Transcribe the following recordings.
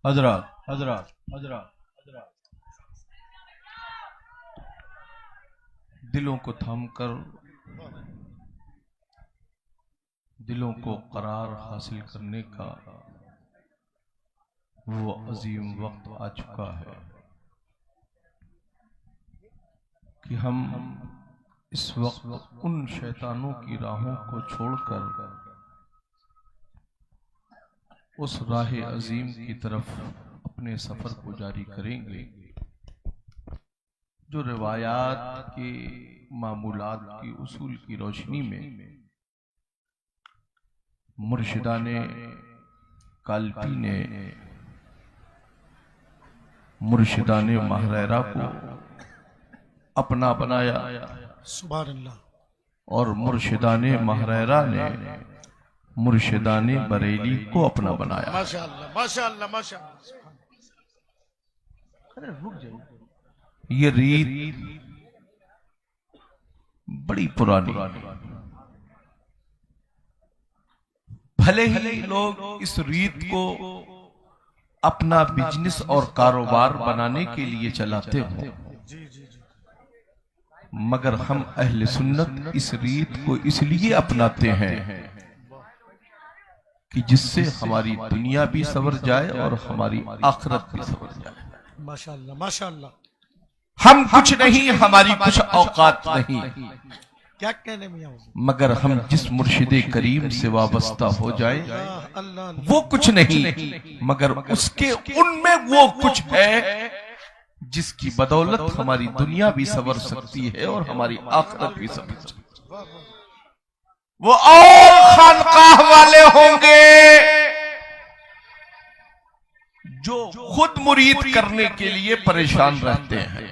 حضرات دلوں کو تھام کر دلوں کو قرار حاصل کرنے کا وہ عظیم وقت آ چکا ہے کہ ہم اس وقت ان شیطانوں کی راہوں کو چھوڑ کر اس راہ عظیم کی طرف اپنے سفر کو جاری کریں گے جو روایات کے معمولات کی اصول کی روشنی میں مرشدان کالپی نے مرشدان ماہریرہ کو اپنا بنایا، سبحان اللہ، اور مرشدان ماہریرہ نے مرشدان بریلی کو اپنا بنایا۔ ماشاءاللہ ماشاءاللہ ماشاءاللہ۔ یہ ریت بڑی پرانی، بھلے ہی لوگ اس ریت کو اپنا بزنس اور کاروبار بنانے کے لیے چلاتے ہوں، مگر ہم اہل سنت اس ریت کو اس لیے اپناتے ہیں کہ جس سے ہماری دنیا بھی سنور جائے اور ہماری آخرت بھی سنور جائے۔ ماشاءاللہ ماشاءاللہ۔ ہم کچھ نہیں، ہماری کچھ اوقات نہیں، کیا کہنے میں مگر ہم جس مرشد کریم سے وابستہ ہو جائے وہ کچھ نہیں، مگر اس کے ان میں وہ کچھ ہے جس کی بدولت ہماری دنیا بھی سنور سکتی ہے اور ہماری آخرت بھی سنور سکتی ہے۔ وہ اور خانقاہ والے ہوں گے جو خود مرید کرنے کے لیے پریشان رہتے ہیں،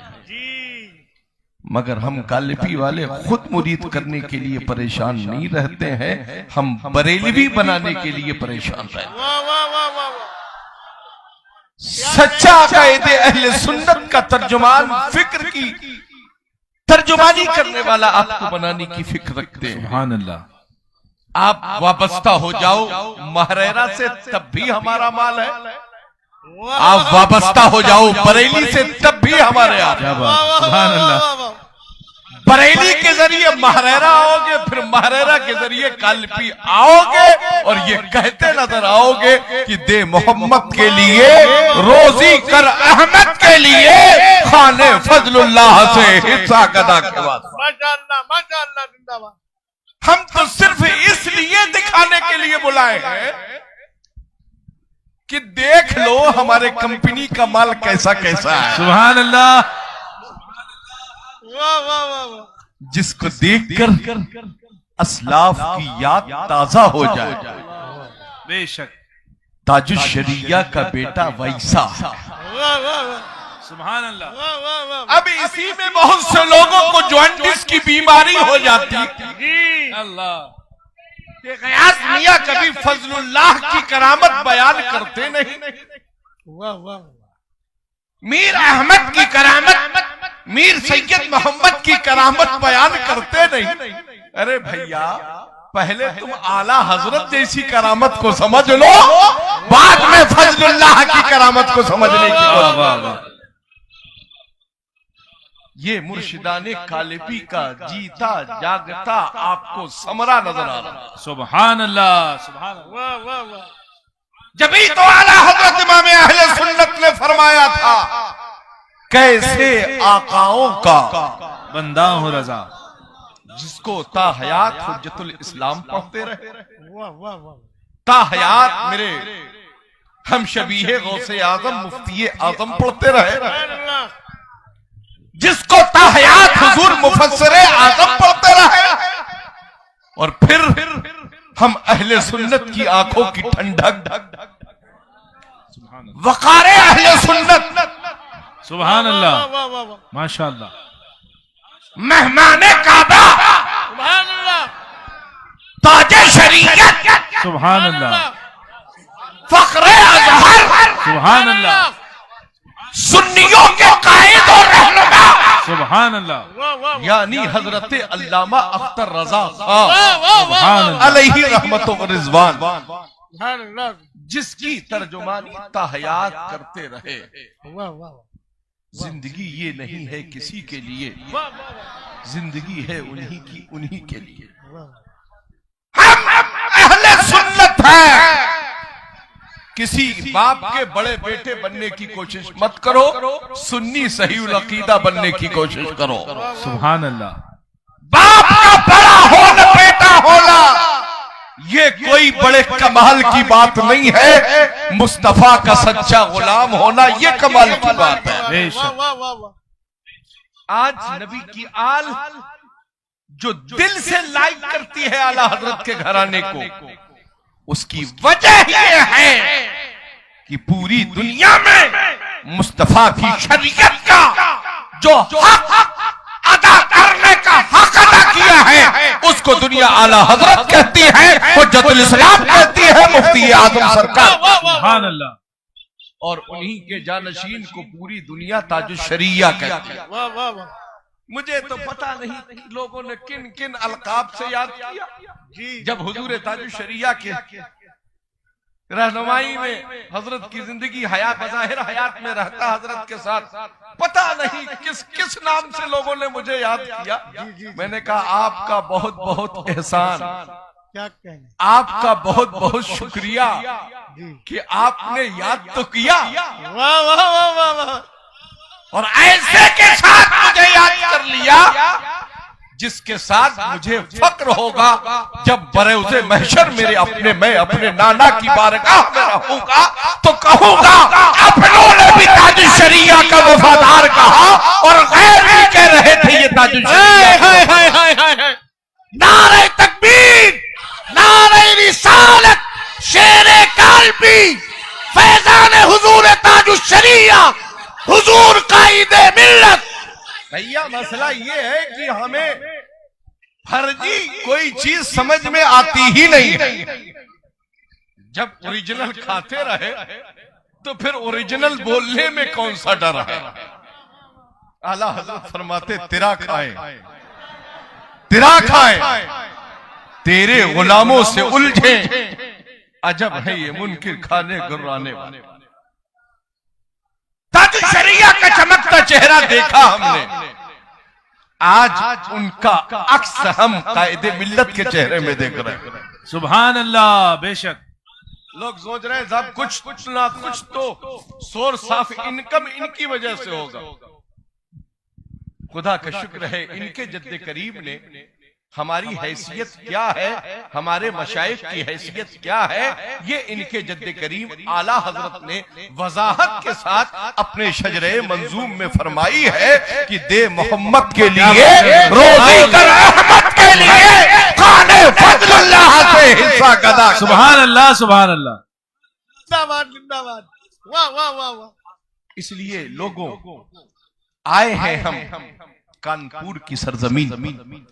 مگر ہم کالپی والے خود مرید کرنے کے لیے پریشان نہیں رہتے ہیں، ہم بریلوی بنانے کے لیے پریشان رہتے ہیں۔ سچا عقائد اہل سنت کا ترجمان فکر کی ترجمانی کرنے والا آپ کو بنانے کی فکر رکھتے ہیں۔ سبحان اللہ۔ آپ وابستہ ہو جاؤ ماہریرہ سے تب بھی ہمارا مال ہے، آپ وابستہ ہو جاؤ بریلی سے تب بھی ہمارے آپ۔ سبحان اللہ۔ بریلی کے ذریعے ماہریرہ آؤ گے، پھر ماہریرہ کے ذریعے کالپی آؤ گے، اور یہ کہتے نظر آؤ گے کہ دے محمد کے لیے روزی کر احمد کے لیے خانے فضل اللہ سے حصہ گدا کے بعد۔ ماشاءاللہ ماشاءاللہ، زندہ باد۔ ہم تو صرف اس لیے دکھانے کے لیے بلائے ہیں کہ دیکھ لو ہمارے کمپنی کا مال کیسا کیسا ہے۔ سبحان اللہ۔ واہ واہ واہ واہ۔ جس کو دیکھ کر اسلاف کی یاد تازہ ہو جائے۔ بے شک۔ تاج الشریعہ کا بیٹا ویسا۔ واہ واہ واہ۔ سبحان اللہ۔ واہ واہ واہ۔ اب اسی میں بہت سے لوگوں کو جوانڈس کی بیماری ہو جاتی ہے۔ اللہ۔ کہ غیاث میاں کبھی فضل اللہ کی کرامت بیان کرتے نہیں، واہ واہ۔ میر احمد کی کرامت، میر سید محمد کی کرامت بیان کرتے نہیں۔ ارے بھیا، پہلے تم اعلیٰ حضرت جیسی کرامت کو سمجھ لو، بعد میں فضل اللہ کی کرامت کو سمجھنے کی کوشش۔ یہ مرشدان کالپی کا جیتا جاگتا آپ کو ثمرہ نظر آ رہا۔ سبحان اللہ۔ سبحان اللہ۔ واہ واہ واہ۔ جبھی تو اعلیٰ حضرت امام اہل سنت نے فرمایا تھا کیسے آقاؤں کا بندہ ہوں رضا، جس کو تا حیات حجت الاسلام پڑھتے رہے، واہ واہ واہ۔ تا حیات میرے ہم شبیہ غوث اعظم مفتی اعظم پڑھتے رہے، جس کو تا حیات حضور مفسر اعظم پڑھتے رہے، اور پھر ہم اہل سنت کی آنکھوں کی ٹھنڈک، وقار اہل سنت، سبحان اللہ، واہ واہ واہ۔ ماشاءاللہ، مہمان کعبہ، سبحان اللہ، تاج شریعت، سبحان اللہ، فخر ازہر، سبحان اللہ، سنیوں کے قائد اور رہنما، سبحان اللہ، واہ واہ یعنی حضرت علامہ اختر رضا واہ واہ واہ۔ سبحان اللہ، علیہ رحمت و رضوان، سبحان اللہ۔ جس کی ترجمانی تا حیات کرتے رہے. واہ واہ زندگی یہ نہیں ہے کسی کے لیے، زندگی ہے انہی کی انہی کے لیے. ہم اہل سنت ہیں. کسی باپ کے بڑے بیٹے بننے کی کوشش مت کرو، سنی صحیح العقیدہ بننے کی کوشش کرو. سبحان اللہ. باپ کا بڑا ہونا بیٹا ہونا یہ کوئی بڑے کمال کی بات نہیں ہے. مصطفیٰ کا سچا غلام ہونا یہ کمال کی بات ہے. بے شک. واہ واہ واہ. آج نبی کی آل جو دل سے لائک کرتی ہے اعلیٰ حضرت کے گھرانے کو، اس کی وجہ یہ ہے کہ پوری دنیا میں مصطفیٰ کی شریعت کا جو حق ادا کرنے کا حق ادا کیا ہے اس کو دنیا اعلیٰ حضرت کہتی ہے، حجت الاسلام کہتی ہے، مفتی اعظم سرکار. سبحان اللہ. اور انہی کے جانشین کو پوری دنیا تاج الشریعہ کہتی ہے. واہ واہ واہ. مجھے تو پتا نہیں لوگوں نے کن کن القاب سے یاد کیا. جب حضور تاج الشریعہ کے رہنمائی میں حضرت کی زندگی حیات بظاہر حیات میں رہتا حضرت کے ساتھ، پتا نہیں کس کس نام سے لوگوں نے مجھے یاد کیا. میں نے کہا آپ کا بہت بہت احسان، کیا کہنے. آپ کا بہت بہت شکریہ کہ آپ نے یاد تو کیا واہ واہ واہ واہ واہ. اور ایسے کے ساتھ مجھے یاد کر لیا جس کے ساتھ مجھے فخر ہوگا جب بروز محشر میں اپنے نانا کی بارگاہ میں رہوں گا تو کہوں گا اپنوں نے بھی تاج الشریعہ کا وفادار کہا اور غیر بھی کہہ رہے تھے یہ تاج الشریعہ. نعرہ تکبیر، نعرہ رسالت، شیر قلبی، فیضان حضور تاج الشریعہ، حضور قائد ملت. بھیا مسئلہ یہ ہے کہ ہمیں فرضی کوئی چیز سمجھ میں آتی ہی نہیں. جب اوریجنل کھاتے رہے تو پھر اوریجنل بولنے میں کون سا ڈر ہے. اعلیٰ حضرت فرماتے تیرا کھائیں تیرا کھائیں، تیرے غلاموں سے الجھیں، عجب ہے یہ منکر کھانے گرانے والے. تاج الشریعہ کا چمکتا چہرہ دیکھا ہم نے، آج ان کا عکس ہم قائد ملت کے چہرے میں دیکھ رہے ہیں. سبحان اللہ. بے شک. لوگ سوچ رہے ہیں صاحب کچھ نہ کچھ تو سورس آف انکم ان کی وجہ سے ہوگا. خدا کا شکر ہے ان کے جد کریم نے ہماری حیثیت کیا ہے، ہمارے مشائخ کی حیثیت کیا ہے، یہ ان کے جد کریم اعلیٰ حضرت نے وضاحت کے ساتھ اپنے شجرہ منظوم میں فرمائی ہے کہ دے محمد کے لیے، روزی کر احمد کے لیے، خانے فضل اللہ سے حصہ گدا. سبحان اللہ. سبحان اللہ. زندہ باد زندہ باد. واہ واہ واہ واہ. اس لیے لوگوں آئے ہیں ہم کانپور کی سرزمین.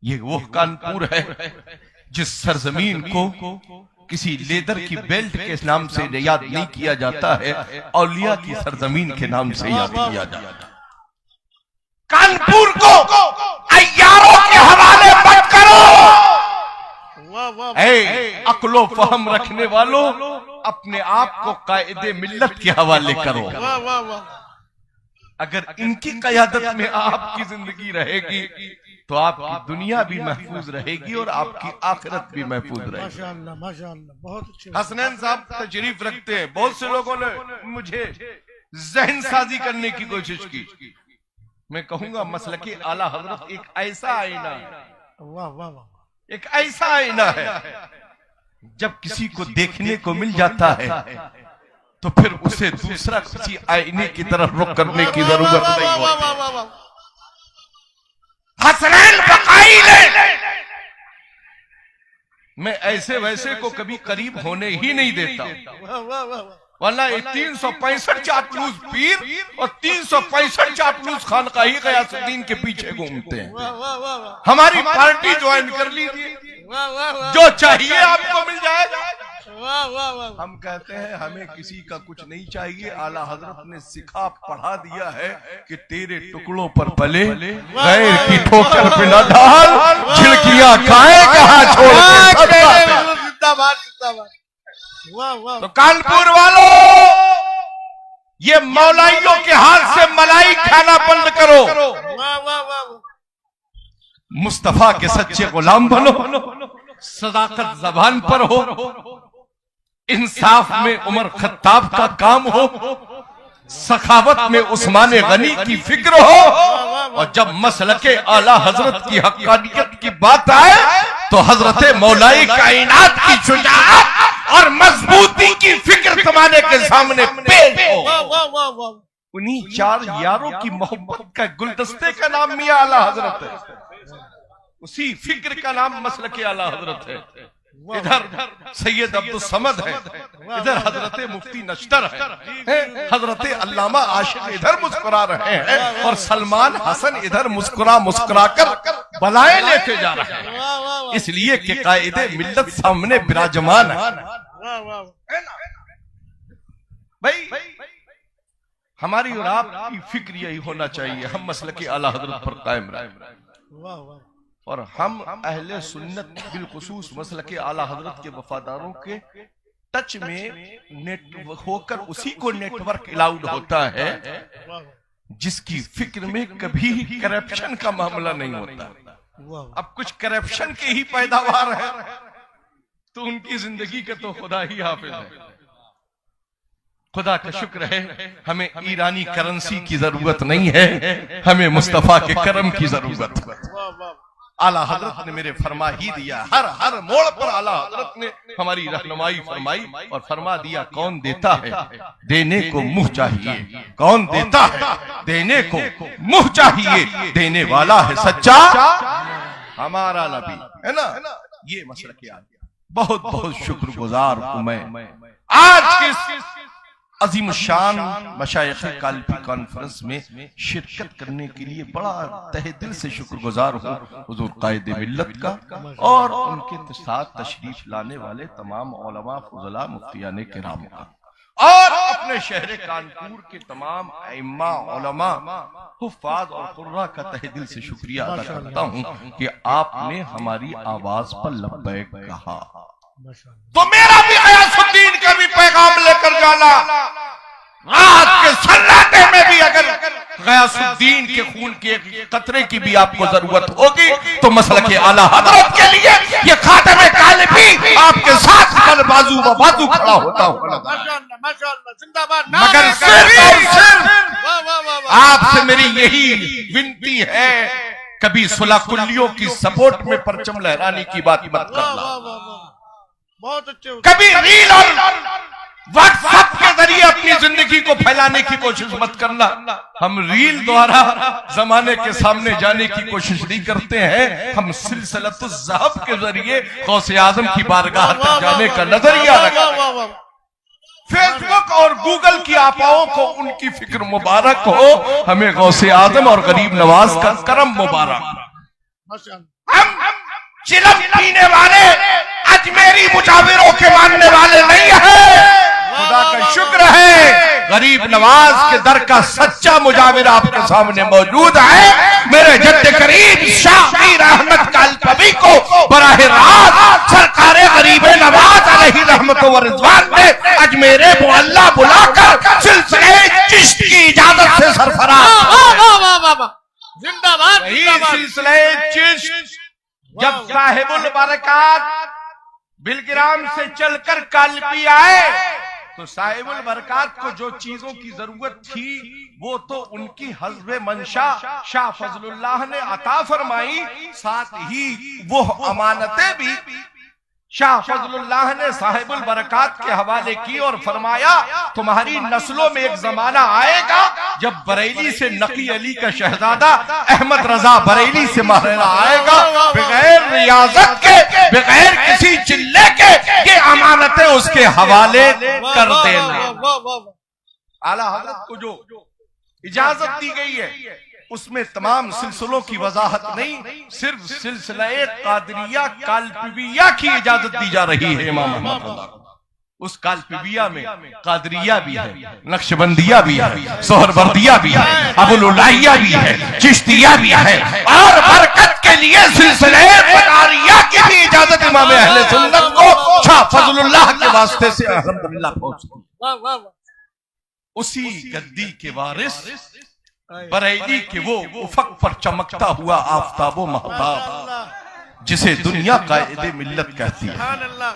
یہ وہ کانپور ہے جس سرزمین کو کسی لیدر کی بیلٹ کے نام سے یاد نہیں کیا جاتا ہے، اولیاء کی سرزمین کے نام سے یاد کیا جاتا ہے. کانپور کو عیاروں کے حوالے مت کرو. واہ واہ. اے عقل و فہم رکھنے والوں، اپنے آپ کو قائد ملت کے حوالے کرو. واہ واہ واہ. اگر ان کی قیادت میں آپ کی زندگی رہے گی تو آپ کی دنیا بھی محفوظ رہے گی اور آپ کی آخرت بھی محفوظ رہے گی. ماشاء اللہ ماشاء اللہ. بہت اچھے. حسنین صاحب تشریف رکھتے ہیں. بہت سے لوگوں نے مجھے ذہن سازی کرنے کی کوشش کی. میں کہوں گا مسلک اعلیٰ حضرت ایک ایسا آئینہ ہے، واہ واہ واہ. ایک ایسا آئینہ ہے جب کسی کو دیکھنے کو مل جاتا ہے تو پھر اسے دوسرا کسی آئینے کی طرف رخ کرنے کی ضرورت نہیں ہوتی. حسنین بقائی نے میں ایسے ویسے کو کبھی قریب ہونے ہی نہیں دیتا، ورنہ 365 چاپلوس پیر اور 365 چاپلوس خانقاہی غیاث الدین کے پیچھے گھومتے ہیں. ہماری پارٹی جوائن کر لیجیے، جو چاہیے آپ کو مل جائے گا. ہم کہتے ہیں ہمیں کسی کا کچھ نہیں چاہیے. اعلیٰ حضرت نے سکھا پڑھا دیا ہے کہ تیرے ٹکڑوں پر پلے، غیر کی ٹھوکر پہ نہ ڈال، چھڑکیاں کھائے کہاں چھوڑ کے. واہ واہ تو کانپور والوں، یہ مولائیوں کے ہاتھ سے ملائی کھانا بند کرو، واہ واہ واہ مصطفیٰ کے سچے غلام بنو، صداقت زبان پر ہو، انصاف میں عمر خطاب کا کام ہو، سخاوت میں عثمان غنی کی فکر ہو، اور جب مسلک اعلیٰ حضرت کی حقانیت کی بات آئے تو حضرت مولائی کائنات کی شجاعت اور مضبوطی کی فکر زمانے کے سامنے پیش ہو۔ واہ واہ واہ واہ انہی چار یاروں کی محبت کا گلدستے کا نام میاں اعلیٰ حضرت ہے، اسی فکر کا نام مسلک اعلیٰ حضرت ہے۔ ادھر سید عبدالصمد ہے، ادھر حضرت مفتی نشتر ہے، حضرت علامہ عاشق ادھر مسکرا رہے ہیں، اور سلمان حسن ادھر مسکرا کر بلائیں لیتے جا رہے ہیں، واہ واہ واہ اس لیے کہ قائد ملت سامنے براجمان ہے۔ واہ واہ بھائی ہماری اور آپ کی فکر یہی ہونا چاہیے، ہم مسلک اعلیٰ حضرت پر قائم رہیں، واہ واہ اور ہم اہل سنت بالخصوص مسلک اعلیٰ حضرت کے وفاداروں کے ٹچ میں نیٹ ہو کر اسی کو نیٹ ورک الاؤڈ ہوتا ہے جس کی فکر میں کبھی کرپشن کا معاملہ نہیں ہوتا۔ اب کچھ کرپشن کے ہی پیداوار ہے تو ان کی زندگی کا تو خدا ہی حافظ ہے۔ خدا کا شکر ہے ہمیں ایرانی کرنسی کی ضرورت نہیں ہے، ہمیں مصطفیٰ کے کرم کی ضرورت ہے۔ اعلیٰ حضرت نے میرے فرما ہی دیا، ہر موڑ پر اعلیٰ حضرت نے ہماری رہنمائی فرمائی اور فرما دیا، کون دیتا ہے دینے کو منہ چاہیے، کون دیتا ہے دینے کو منہ چاہیے، دینے والا ہے سچا ہمارا نبی، ہے نا؟ یہ مسئلہ کیا؟ بہت بہت شکر گزار ہوں میں آج کے عظیم الشان مشائخ کالپی کانفرنس میں شرکت کرنے کے لیے بڑا تہ دل سے شکر گزار ہوں حضور قائد ملت کا، اور ان کے ساتھ تشریف لانے والے تمام علماء فضلاء مفتیان کرام کا، اور اپنے شہر کانپور کے تمام ائمہ علماء حفاظ اور قراء کا تہ دل سے شکریہ ادا کرتا ہوں کہ آپ نے ہماری آواز پر لبیک کہا۔ تو میرا بھی غیاث الدین کا بھی پیغام لے کر جانا، رات کے سناٹے میں بھی اگر غیاث الدین کے خون کے ایک قطرے کی بھی آپ کو ضرورت ہوگی تو مسلک اعلیٰ حضرت کے لیے یہ خاتم کالپی آپ کے ساتھ کل بازو بازو کھڑا ہوتا ہوں، ماشاءاللہ زندہ باد، مگر صرف اور صرف واہ واہ واہ واہ آپ سے میری یہی ونتی ہے، کبھی صلح کلیوں کی سپورٹ میں پرچم لہرانے کی بات مت کرنا، بہت اچھے، کبھی ریل اور واٹس ایپ کے ذریعے اپنی زندگی کو پھیلانے کی کوشش مت کرنا۔ ہم ریل دوارا زمانے کے سامنے جانے کی کوشش نہیں کرتے ہیں، ہم سلسلۃ الذہب کے ذریعے غوث اعظم کی بارگاہ تک جانے کا نظریہ رکھتے ہیں۔ فیس بک اور گوگل کی آپاؤں کو ان کی فکر مبارک ہو، ہمیں غوث اعظم اور غریب نواز کا کرم مبارک۔ ہم چلم پینے والے اجمیری مجاوروں کے ماننے والے نہیں ہیں، خدا کا شکر ہے غریب نواز کے در کا سچا مجاور آپ کے سامنے موجود ہے۔ میرے جد کریم شاہ میر احمد کالپوی کو براہ راست سرکار غریب نواز علیہ رحمت و رضوان نے اجمیر معلیٰ بلا کر سلسلے چشت کی اجازت سے سرفراز زندہ باد، سلسلے چشت جب صاحب البرکات بلگرام سے چل کر کالپی آئے تو صاحب البرکات کو جو چیزوں کی ضرورت تھی وہ تو ان کی حسب منشا شاہ فضل اللہ نے عطا فرمائی، ساتھ ہی وہ امانتیں بھی شاہ فضل اللہ نے صاحب البرکات کے حوالے کی اور فرمایا تمہاری نسلوں میں ایک زمانہ آئے گا جب بریلی سے نقی علی کا شہزادہ احمد رضا بریلی سے مہرنا آئے گا، بغیر ریاضت کے بغیر کسی چلے کے یہ امانتیں اس کے حوالے کر دینا۔ اعلیٰ حضرت کو جو اجازت دی گئی ہے اس میں تمام سلسلوں کی وضاحت نہیں، صرف سلسلہ قادریہ کالپویہ کی اجازت دی جا رہی ہے۔ امام احمد رضا اس کالپویہ میں قادریہ بھی ہے، نقشبندیہ بھی ہے، سہروردیہ بھی ہے، ابوالعلیہ بھی ہے، چشتیہ بھی ہے، اور برکت کے کے لیے سلسلہ قطاریہ کی بھی اجازت امام اہل سنت کو شاہ فضل اللہ کے واسطے سے الحمدللہ پہنچتی. واہ واہ واہ. اسی گدی کے وارث بریلی کے وہ افق پر چمکتا ہوا آفتاب و مہتاب جسے دنیا قائد ملت کہتی ہے. سبحان اللہ.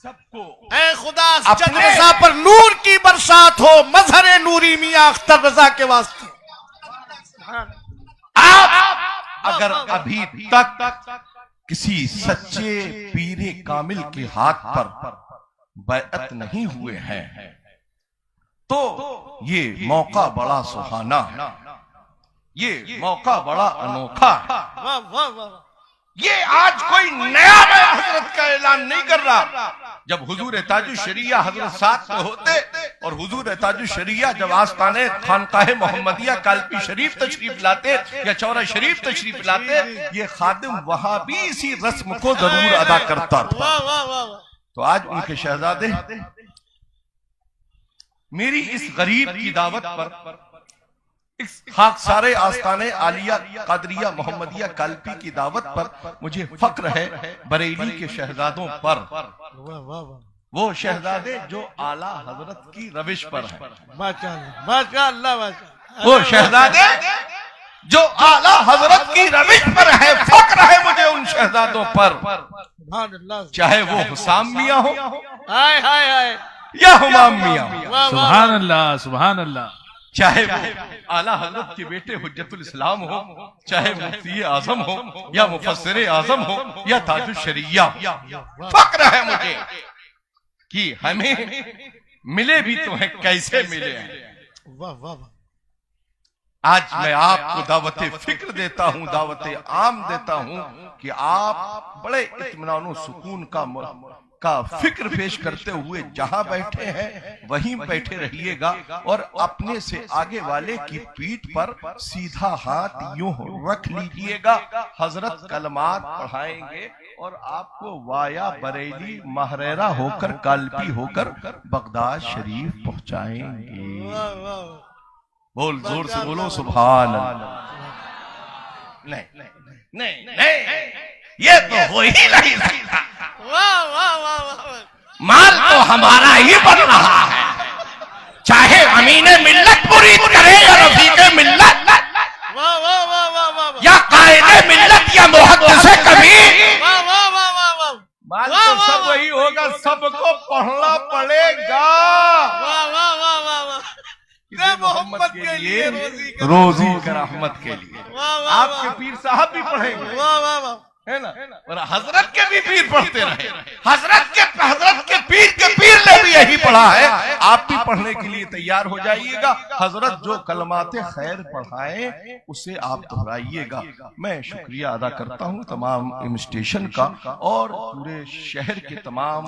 سب کو اے خدا اپنے- جد رضا پر نور کی برسات ہو مظہر نوری میاں اختر رضا کے واسطے. آپ اگر ابھی تک کسی سچے پیر کامل کے ہاتھ پر بیعت نہیں ہوئے ہیں تو یہ موقع بڑا سہانا ہے، یہ موقع بڑا انوکھا ہے. واہ واہ واہ. یہ آج کوئی نیا حضرت کا اعلان نہیں کر رہا. جب حضور تاج الشریعہ حضرت ساتھ میں ہوتے اور حضور تاج الشریعہ جب آستانے خانقاہ محمدیہ کالپی شریف تشریف لاتے یا چورہ شریف تشریف لاتے، یہ خادم وہاں بھی اسی رسم کو ضرور ادا کرتا تھا. واہ واہ واہ. تو آج ان کے شہزادے میری اس غریب کی دعوت پر، اس خاکسار آستانے عالیہ قادریہ محمدیہ کالپی کی دعوت پر مجھے فخر ہے بریلی کے شہزادوں پر. واہ واہ واہ. وہ شہزادے جو اعلیٰ حضرت کی روش پر ہیں، ماشاء اللہ ماشاء اللہ ماشاء اللہ. وہ شہزادے جو اعلیٰ حضرت کی روش پر ہیں. فخر ہے مجھے ان شہزادوں پر، سبحان اللہ. چاہے وہ حسام میاں ہو ہائے ہائے ہائے. یا ہمام میاں ہو، واہ واہ. سبحان اللہ سبحان اللہ. چاہے وہ اعلیٰ حضرت کے بیٹے حجت الاسلام ہو، چاہے مفتی اعظم ہو یا مفسر اعظم ہو یا تاج الشریعہ. فخر ہے مجھے کہ ہمیں ملے بھی تو ہیں کیسے ملے ہیں. واہ واہ واہ. آج میں آپ کو دعوت فکر دیتا ہوں، دعوت عام دیتا ہوں کہ آپ بڑے اطمینان و سکون کا فکر پیش کرتے ہوئے جہاں بیٹھے ہیں وہیں بیٹھے رہیے گا، اور اپنے سے آگے والے کی پیٹھ پر سیدھا ہاتھ یوں رکھ لیجئے گا. حضرت کلمات پڑھائیں گے اور آپ کو وایا بریلی مہریرہ ہو کر کالپی ہو کر بغداد شریف پہنچائیں گے. واہ واہ. بول زور سے بولو سبحان اللہ. نہیں یہ تو ہو ہی نہیں سکتا. واہ واہ واہ واہ. مال تو ہمارا ہی بن رہا ہے، چاہے امین ملت مرید کرے یا رفیق ملت واہ واہ واہ واہ واہ. یا قائد ملت یا محدث کبیر. واہ واہ واہ واہ واہ. مال تو سب وہی ہوگا، سب کو پڑھنا پڑے گا. واہ واہ واہ واہ واہ. محمد کے لیے روزی کا رحمت کے لیے واہ واہ. آپ کے پیر صاحب بھی پڑھیں گے، واہ واہ واہ. ہے نا؟ اور حضرت کے بھی پیر پڑھتے رہے. حضرت کے پیر نے بھی یہی پڑھا ہے. آپ بھی پڑھنے کے لیے تیار ہو جائیے گا. حضرت جو کلمات خیر پڑھائیں اسے آپ دہرائیے گا. میں شکریہ ادا کرتا ہوں تمام انسٹیشن کا اور پورے شہر کے تمام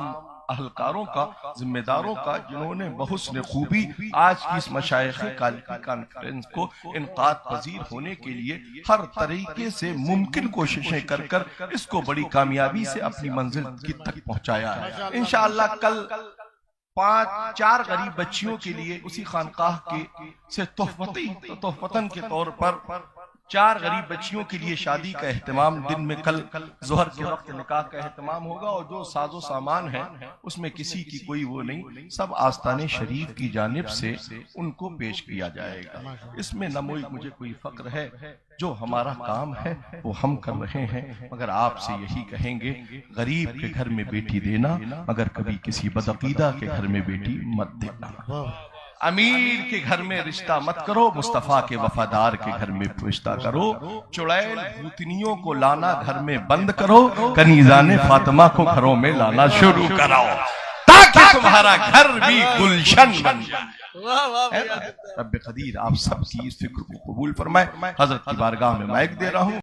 اہلکاروں کا، ذمہ داروں کا، جنہوں نے بحسن خوبی آج کی اس مشائخ کالپی کانفرنس کو انعقاد پذیر ہونے کے لیے ہر طریقے سے ممکن کوششیں کر کر اس کو بڑی کامیابی سے اپنی منزل کی تک پہنچایا ہے. انشاءاللہ کل 4 غریب بچیوں کے لیے اسی خانقاہ کے سے تحفتن کے طور پر 4 غریب بچیوں کے لیے شادی کا اہتمام دن میں کل ظہر کے وقت نکاح کا اہتمام ہوگا، اور جو ساز و سامان ہے اس میں کسی کی کوئی وہ نہیں، سب آستانے شریف کی جانب سے ان کو پیش کیا جائے گا. اس میں نہ مجھے کوئی فخر ہے، جو ہمارا کام ہے وہ ہم کر رہے ہیں، مگر آپ سے یہی کہیں گے غریب کے گھر میں بیٹی دینا مگر کبھی کسی بدعقیدہ کے گھر میں بیٹی مت دینا. امیر کے گھر میں رشتہ مت کرو، مصطفیٰ کے وفادار کے گھر میں رشتہ کرو. چڑیل بھوتنیوں کو لانا گھر میں بند کرو، کنیزان فاطمہ کو گھروں میں لانا شروع کرو تاکہ تمہارا گھر بھی گلشن بن جائے. رب قدیر آپ سب کی اس فکر کو قبول فرمائے. حضرت کی بارگاہ میں مائک دے رہا ہوں.